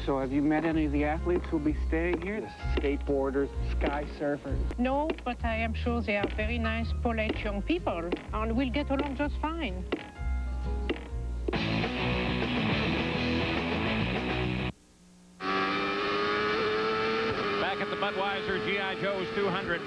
So have you met any of the athletes who'll be staying here? The skateboarders, sky surfers? No, but I am sure they are very nice, polite young people, and we'll get along just fine. Back at the Budweiser G.I. Joe's 200,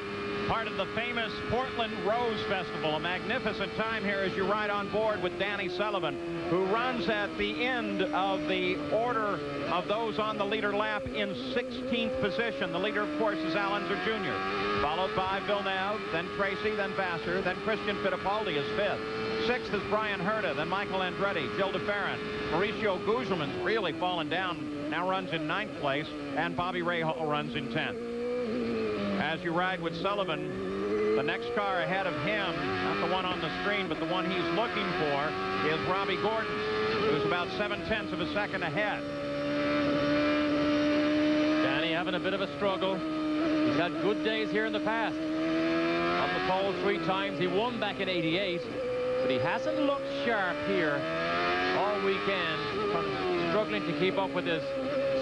part of the famous Portland Rose Festival. A magnificent time here as you ride on board with Danny Sullivan, who runs at the end of the order of those on the leader lap in 16th position. The leader, of course, is Al Unser Jr., followed by Villeneuve, then Tracy, then Vassar, then Christian Fittipaldi is 5th. 6th is Bryan Herta, then Michael Andretti, Gilles de Ferran. Mauricio Guzman's really fallen down, now runs in 9th place, and Bobby Rahal runs in 10th. As you ride with Sullivan, the next car ahead of him, not the one on the screen, but the one he's looking for, is Robby Gordon, who's about 7/10 of a second ahead. Danny having a bit of a struggle. He's had good days here in the past. On the pole 3 times. He won back in '88, but he hasn't looked sharp here all weekend, struggling to keep up with his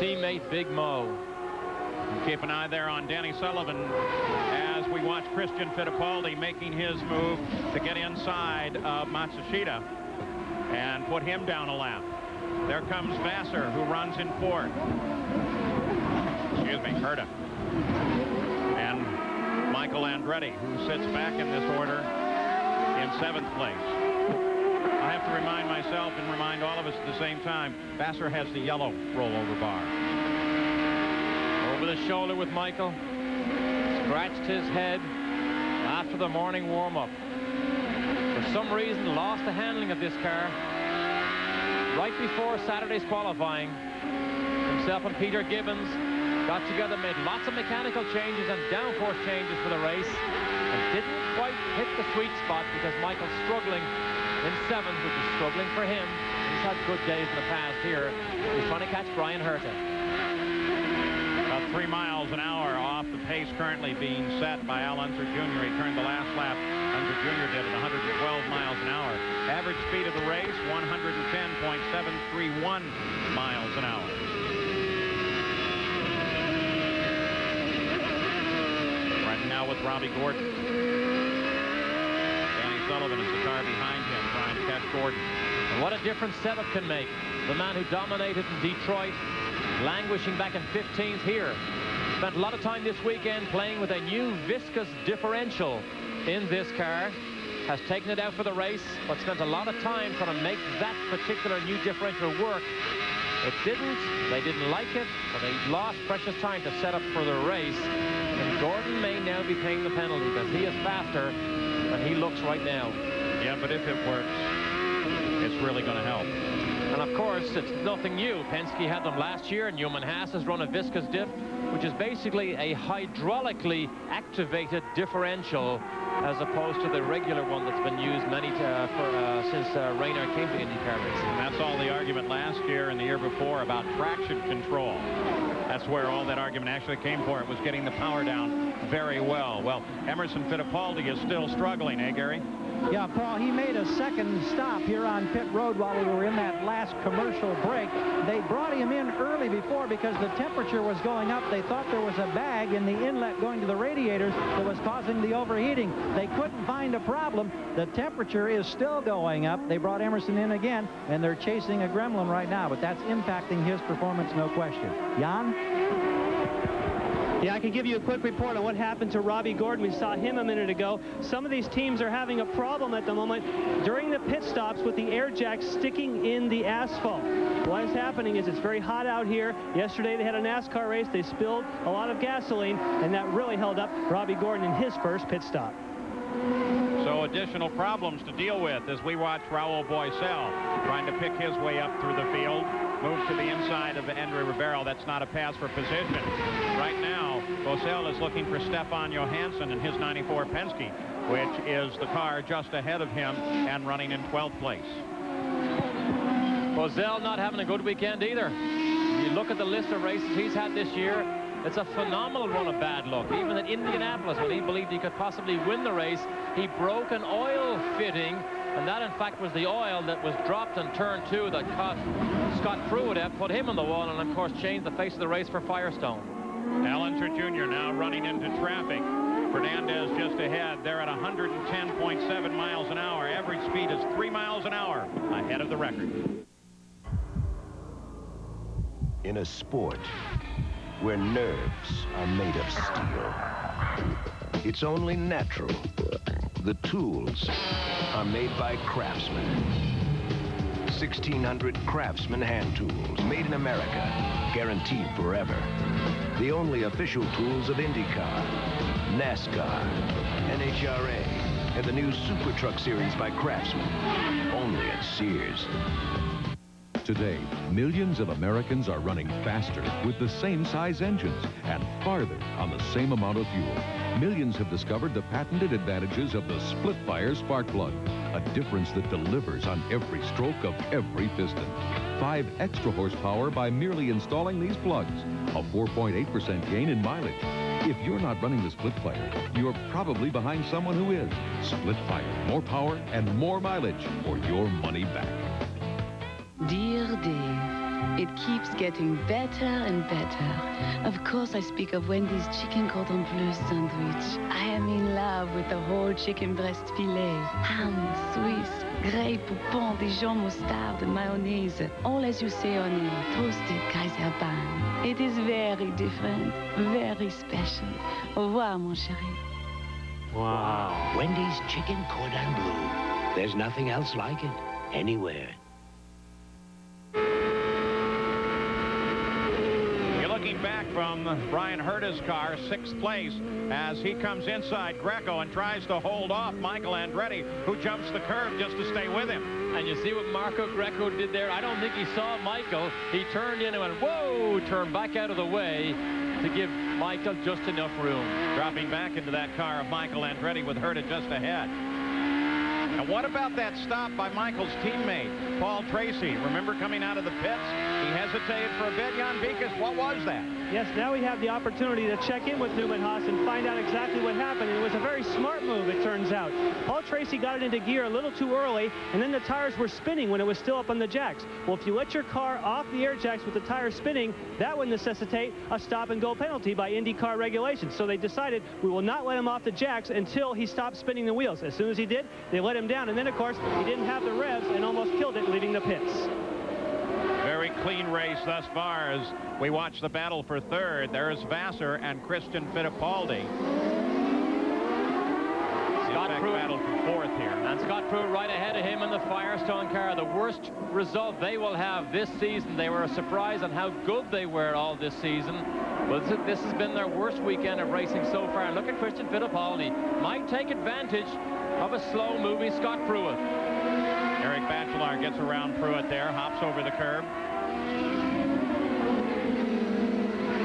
teammate Big Mo. Keep an eye there on Danny Sullivan as we watch Christian Fittipaldi making his move to get inside of Matsushita and put him down a lap. There comes Vassar, who runs in 4th. Excuse me, Herta. And Michael Andretti, who sits back in this order in 7th place. I have to remind myself and remind all of us at the same time, Vassar has the yellow rollover bar. Over the shoulder with Michael. Scratched his head after the morning warm-up. For some reason, lost the handling of this car right before Saturday's qualifying. Himself and Peter Gibbons got together, made lots of mechanical changes and downforce changes for the race, and didn't quite hit the sweet spot because Michael's struggling in 7th, which is struggling for him. He's had good days in the past here. He's trying to catch Bryan Herta. About 3 miles an hour off the pace currently being set by Al Unser Jr. He turned the last lap. Unser Jr. did at 112 miles an hour. Average speed of the race, 110.731 miles an hour. Right now with Robby Gordon. Danny Sullivan is the car behind him trying to catch Gordon. And what a difference setup can make. The man who dominated in Detroit, languishing back in 15th here. Spent a lot of time this weekend playing with a new viscous differential in this car. Has taken it out for the race, but spent a lot of time trying to make that particular new differential work. It didn't. They didn't like it, but they lost precious time to set up for the race. And Gordon may now be paying the penalty because he is faster than he looks right now. Yeah, but if it works, it's really going to help. And of course, it's nothing new. Penske had them last year, and Newman Haas has run a viscous diff, which is basically a hydraulically activated differential as opposed to the regular one that's been used since Rayner came to IndyCar racing. And that's all the argument last year and the year before about traction control. That's where all that argument actually came for. It was getting the power down very well. Well, Emerson Fittipaldi is still struggling, eh, Gary? Yeah, Paul, he made a second stop here on pit road while we were in that last commercial break. They brought him in early before because the temperature was going up. They thought there was a bag in the inlet going to the radiators that was causing the overheating. They couldn't find a problem. The temperature is still going up. They brought Emerson in again, and they're chasing a gremlin right now, but that's impacting his performance, no question. Jan? Yeah, I can give you a quick report on what happened to Robby Gordon. We saw him a minute ago. Some of these teams are having a problem at the moment during the pit stops with the air jacks sticking in the asphalt. What is happening is it's very hot out here. Yesterday they had a NASCAR race. They spilled a lot of gasoline, and that really held up Robby Gordon in his first pit stop. So additional problems to deal with as we watch Raul Boesel trying to pick his way up through the field. Move to the inside of Andre Ribeiro. That's not a pass for position. Right now, Boesel is looking for Stefan Johansson in his 94 Penske, which is the car just ahead of him and running in 12th place. Boesel not having a good weekend either. You look at the list of races he's had this year, it's a phenomenal run of bad luck. Even at Indianapolis, when he believed he could possibly win the race, he broke an oil fitting and that in fact was the oil that was dropped in turn 2 that caught Scott Pruitt, put him on the wall, and of course changed the face of the race for Firestone. Ellinger Jr. now running into traffic. Fernandez just ahead. They're at 110.7 miles an hour. Average speed is 3 miles an hour ahead of the record. In a sport where nerves are made of steel, it's only natural the tools are made by craftsmen. 1,600 Craftsman hand tools, made in America, guaranteed forever. The only official tools of IndyCar, NASCAR, NHRA, and the new Super Truck Series by Craftsman, only at Sears. Today, millions of Americans are running faster with the same size engines and farther on the same amount of fuel. Millions have discovered the patented advantages of the SplitFire spark plug, a difference that delivers on every stroke of every piston. 5 extra horsepower by merely installing these plugs, a 4.8% gain in mileage. If you're not running the SplitFire, you're probably behind someone who is. SplitFire, more power and more mileage for your money back. Dear Dave, it keeps getting better and better. Of course, I speak of Wendy's chicken cordon bleu sandwich. I am in love with the whole chicken breast filet. Ham, Swiss, grey poupon, Dijon moutarde, mayonnaise. All as you say on it, toasted Kaiser bun. It is very different, very special. Au revoir, mon chéri. Wow. Wendy's chicken cordon bleu. There's nothing else like it anywhere. Looking back from Bryan Herta's car, 6th place, as he comes inside Greco and tries to hold off Michael Andretti, who jumps the curve just to stay with him. And you see what Marco Greco did there? I don't think he saw Michael. He turned in and went, whoa, turned back out of the way to give Michael just enough room. Dropping back into that car of Michael Andretti with Herta just ahead. And what about that stop by Michael's teammate, Paul Tracy? Remember coming out of the pits? He hesitated for a bit. Jan Beekes, what was that? Yes, now we have the opportunity to check in with Newman Haas and find out exactly what happened. And it was a very smart move, it turns out. Paul Tracy got it into gear a little too early, and then the tires were spinning when it was still up on the jacks. Well, if you let your car off the air jacks with the tires spinning, that would necessitate a stop-and-go penalty by IndyCar regulations. So they decided we will not let him off the jacks until he stopped spinning the wheels. As soon as he did, they let him down. And then, of course, he didn't have the revs and almost killed it, leaving the pits. Very clean race thus far as we watch the battle for 3rd. There's Vassar and Christian Fittipaldi. Scott Pruitt battle for 4th here. And Scott Pruitt right ahead of him in the Firestone car. The worst result they will have this season. They were a surprise on how good they were all this season. But this has been their worst weekend of racing so far. And look at Christian Fittipaldi. Might take advantage of a slow-moving Scott Pruitt. Eric Bachelard gets around Pruitt there, hops over the curb.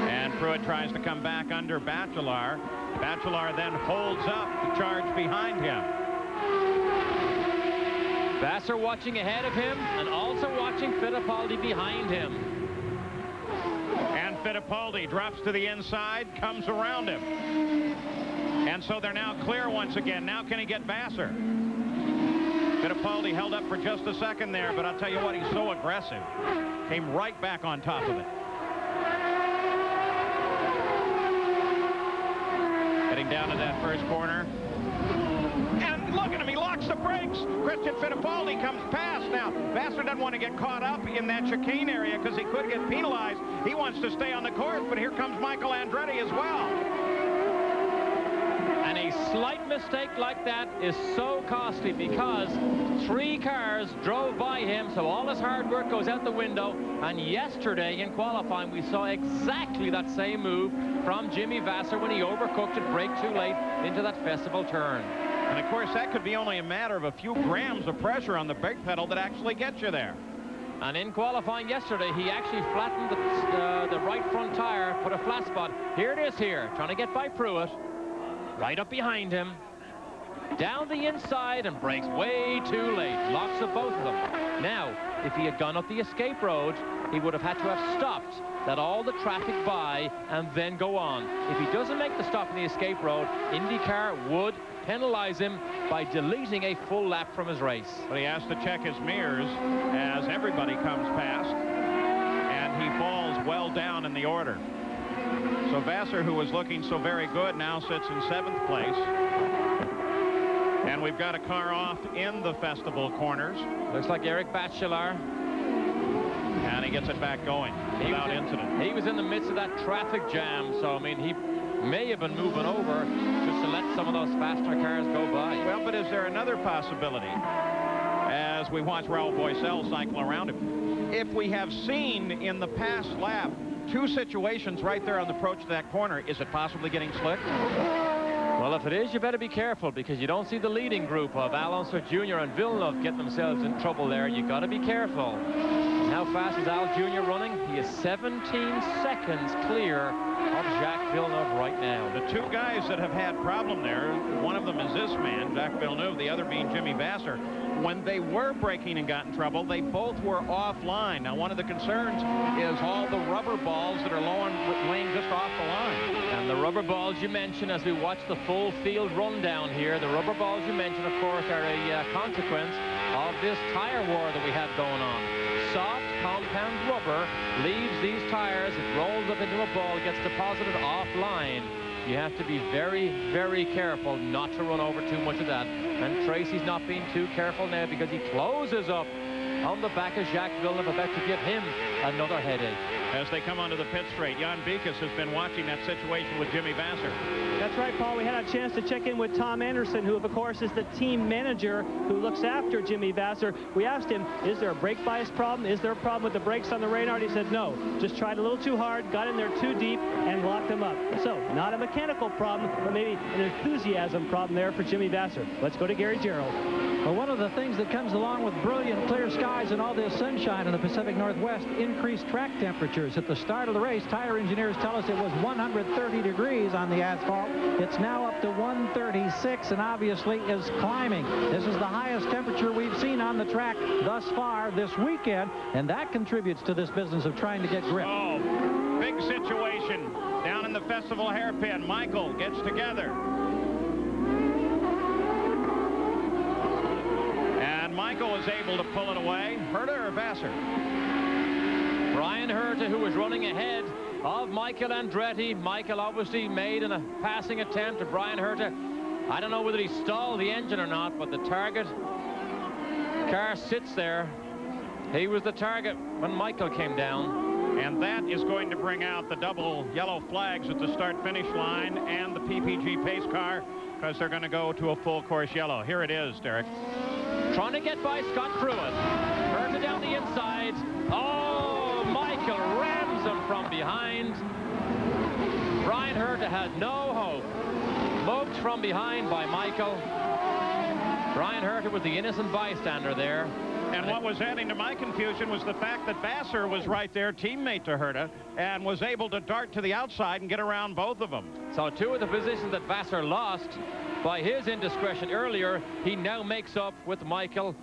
And Pruitt tries to come back under Bachelard. Bachelard then holds up the charge behind him. Vassar watching ahead of him and also watching Fittipaldi behind him. And Fittipaldi drops to the inside, comes around him. And so they're now clear once again. Now can he get Vassar? Fittipaldi held up for just a second there, but I'll tell you what, he's so aggressive. Came right back on top of it. Heading down to that first corner. And look at him, he locks the brakes. Christian Fittipaldi comes past. Now, Vassar doesn't want to get caught up in that chicane area because he could get penalized. He wants to stay on the course, but here comes Michael Andretti as well. And a slight mistake like that is so costly because 3 cars drove by him, so all his hard work goes out the window. And yesterday in qualifying, we saw exactly that same move from Jimmy Vassar when he overcooked it, braked too late into that festival turn. And of course, that could be only a matter of a few grams of pressure on the brake pedal that actually gets you there. And in qualifying yesterday, he actually flattened the right front tire, put a flat spot. Here it is here, trying to get by Pruitt. Right up behind him, down the inside, and brakes way too late. Locks of both of them. Now, if he had gone up the escape road, he would have had to have stopped, let all the traffic by, and then go on. If he doesn't make the stop in the escape road, IndyCar would penalize him by deleting a full lap from his race. But he has to check his mirrors as everybody comes past, and he falls well down in the order. So Vassar, who was looking so very good, now sits in 7th place. And we've got a car off in the festival corners. Looks like Eric Bachelard. And he gets it back going without incident. He was in the midst of that traffic jam, so I mean, he may have been moving over just to let some of those faster cars go by. Well, but is there another possibility as we watch Raul Boycel cycle around him? If we have seen in the past lap 2 situations right there on the approach to that corner, is it possibly getting slick? Well, if it is, you better be careful, because you don't see the leading group of Alonso Jr. and Villeneuve get themselves in trouble there. You got to be careful. And how fast is Al Jr. running? He is 17 seconds clear of Jacques Villeneuve right now. The 2 guys that have had problem there, one of them is this man, Jacques Villeneuve, the other being Jimmy Vassar. When they were braking and got in trouble, they both were offline. Now, one of the concerns is all the rubber balls that are laying just off the line. And the rubber balls you mentioned, as we watch the full field rundown here, the rubber balls you mentioned, of course, are a consequence of this tire war that we have going on. Soft compound rubber leaves these tires, it rolls up into a ball, it gets deposited offline. You have to be very, very careful not to run over too much of that. And Tracy's not being too careful now, because he closes up on the back of Jacques Villeneuve, about to give him another headache. As they come onto the pit straight, Jan Beekes has been watching that situation with Jimmy Vassar. That's right, Paul. We had a chance to check in with Tom Anderson, who, of course, is the team manager who looks after Jimmy Vassar. We asked him, is there a brake bias problem? Is there a problem with the brakes on the Reynard? He said no. Just tried a little too hard, got in there too deep, and locked them up. So, not a mechanical problem, but maybe an enthusiasm problem there for Jimmy Vassar. Let's go to Gary Gerald. Well, one of the things that comes along with brilliant clear skies and all this sunshine in the Pacific Northwest, increased track temperatures. At the start of the race, tire engineers tell us it was 130 degrees on the asphalt. It's now up to 136 and obviously is climbing. This is the highest temperature we've seen on the track thus far this weekend, and that contributes to this business of trying to get grip. Oh, big situation down in the festival hairpin. Michael gets together. Michael is able to pull it away. Herta or Vassar? Bryan Herta, who was running ahead of Michael Andretti. Michael obviously made a passing attempt at Bryan Herta. I don't know whether he stalled the engine or not, but the target car sits there. He was the target when Michael came down. And that is going to bring out the double yellow flags at the start-finish line and the PPG pace car, because they're going to go to a full course yellow. Here it is, Derek. Trying to get by Scott Pruitt. Herta down the inside. Oh, Michael rams him from behind. Bryan Herta had no hope. Mugged from behind by Michael. Bryan Herta was the innocent bystander there. And what was adding to my confusion was the fact that Vassar was right there, teammate to Herta, and was able to dart to the outside and get around both of them. So 2 of the positions that Vassar lost by his indiscretion earlier, he now makes up with Michael,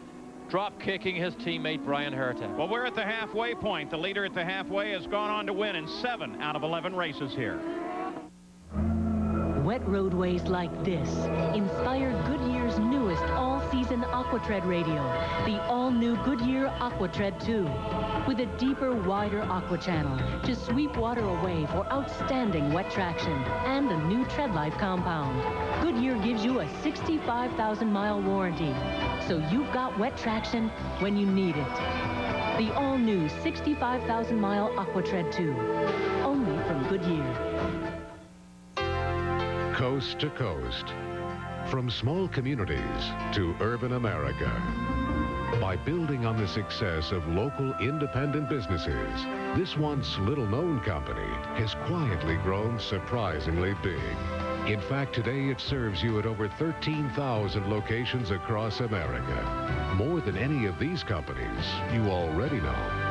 drop kicking his teammate Bryan Herta. Well, we're at the halfway point. The leader at the halfway has gone on to win in 7 out of 11 races here. Wet roadways like this inspired Goodyear's newest all-season AquaTread radio, the all-new Goodyear AquaTread 2. With a deeper, wider aqua channel to sweep water away for outstanding wet traction and a new TreadLife compound. Goodyear gives you a 65,000-mile warranty, so you've got wet traction when you need it. The all-new 65,000-mile AquaTread 2, only from Goodyear. Coast to coast, from small communities to urban America. By building on the success of local independent businesses, this once little-known company has quietly grown surprisingly big. In fact, today it serves you at over 13,000 locations across America. More than any of these companies you already know.